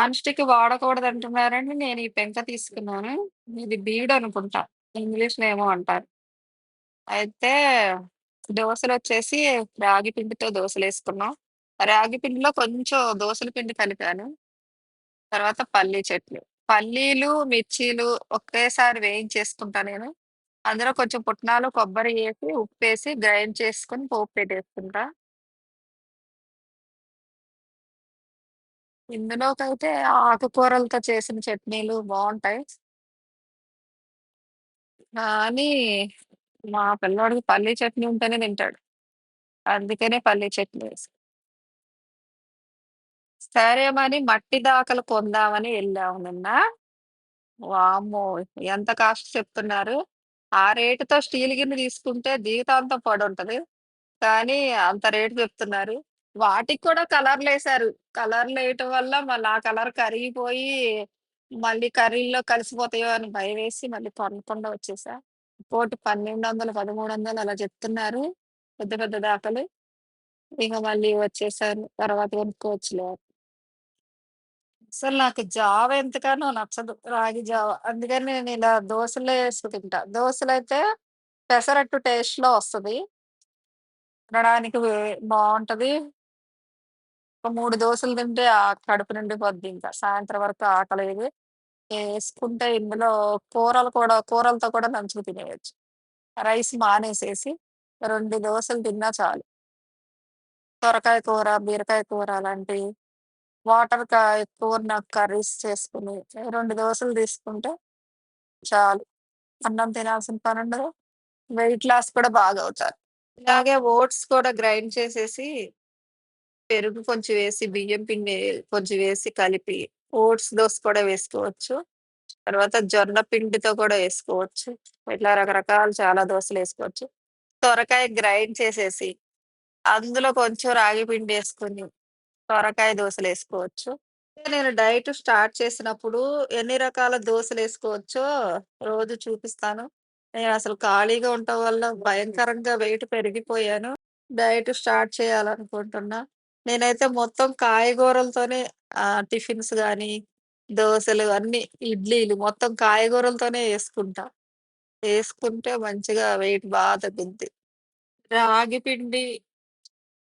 Non stick వాడకూడదంటున్నారని నేను ఈ పెంక తీసుకున్నాను. ఇది బీడనుకుంటా. ఇంగ్లీష్‌లో ఏమో అంటారు. అయితే దోసలొచ్చేసి రాగి పిండితో దోసలేసుకున్నాం. రాగి పిండిలో కొంచెం దోసల పిండి కలిపాను. తర్వాత పల్లీ చట్నీ. పల్లీలు, మిర్చీలు ఒకేసారి వేయించేసుకుంటా నేను. అందులో కొంచెం పుట్నాలు, కొబ్బరి ఏసి, ఉప్పేసి గ్రైండ్ చేసుకొని పోపు పెట్టేసుకుంటా. ఇందులోకైతే ఆకుకూరలతో చేసిన చట్నీలు బావుంటాయి. కానీ మా పిల్లోడికి పల్లీ చట్నీ ఉంటేనే తింటాడు. అందుకనే పల్లీ చట్నీ వేసా. సరే మరి మట్టి దాకలు కొందామని ఎళ్ళాము నిన్న. వామ్మో! ఎంత కాస్ట్ చెప్తున్నారు. ఆ రేటుతో స్టీల్ గిన్నె తీసుకుంటే జీవితాంతం పడుంటది. కానీ అంత రేటు చెప్తున్నారు. వాటికి కూడా కలర్‌లేసారు. కలర్‌లేయటం వల్ల మళ్ళీ ఆ కలర్ కరిగిపోయి, మళ్ళీ కర్రీలో కలిసిపోతాయో అని భయమేసి మళ్ళీ కొనకుండా వచ్చేసా. ఒక్కోటి 1200, 1300 అలా చెప్తున్నారు. పెద్ద పెద్ద దాకలు. ఇక మళ్ళీ వచ్చేసాను. తర్వాత కొనుక్కోవచ్చులే అని. అసలు నాకు జావ ఎంతకనో నచ్చదు. రాగి జావ. అందుకని నేను ఇలా దోసలే ఏసి తింటా. దోసలైతే పెసరట్టు టేస్ట్‌లో వస్తది. తినడానికి బావుంటది. ఒక 3 దోసలు తింటే కడుపు నిండిపోద్దింక. సాయంత్రం వరకు ఆకలేయదు. ఏసుకుంటే ఇందులో కూరలతో కూడా నంచుకు తినేయొచ్చు. రైస్ మానేసేసి 2 దోసలు తిన్నా చాలు. సొరకాయ కూర, బీరకాయ కూర అలాంటివి కూర కర్రీస్ చేసుకొని 2 దోసలు తీసుకుంటే చాలు. అన్నం తినాల్సిన పనుండదు. వెయిట్ లాస్ కూడా బాగా అవుతారు. ఇలాగే ఓట్స్ కూడా గ్రైండ్ చేసేసి, పెరుగు కొంచెం వేసి, బియ్యం పిండి కొంచెం వేసి కలిపి, ఓట్స్ దోస కూడా వేసుకోవచ్చు. తర్వాత జొన్న పిండితో కూడా ఏసుకోవచ్చు. ఇట్లా రకరకాలు చాలా దోసలేసుకోవచ్చు. సొరకాయ గ్రైండ్ చేసేసి, అందులో కొంచెం రాగి పిండేసుకొని, సొరకాయ దోసలేసుకోవచ్చు. నేను డైట్ స్టార్ట్ చేసినప్పుడు ఎన్ని రకాల దోసలేసుకోవచ్చో రోజు చూపిస్తాను. నేనసలు ఖాళీగా ఉండటం వల్ల భయంకరంగా వెయిట్ పెరిగిపోయాను. డైట్ స్టార్ట్ చేయాలనుకుంటున్నా. నేనైతే మొత్తం కాయగూరలతోనే టిఫిన్స్ గానీ, దోసలు అన్నీ ఇడ్లీలు మొత్తం కాయగూరలతోనే యేసుకుంటా. యేసుకుంటే మంచిగా వెయిట్ తగ్గుద్ది. రాగి పిండి,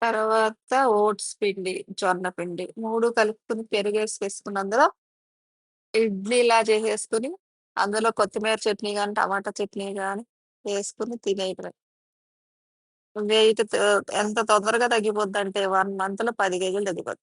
తర్వాత ఓట్స్ పిండి, జొన్న పిండి 3 కలుపుకొని పెరుగేసి వేసుకొని అందులో ఇడ్లీలా చేసేసుకొని, అందులో కొత్తిమీర చట్నీ గాని, టమాటా చట్నీ గాని వేసుకొని తినేయడమే. వెయిట్ ఎంత తొందరగా తగ్గిపోద్దంటే 1 మంత్‌లో 10 కేజీలు తగ్గిపోద్ది.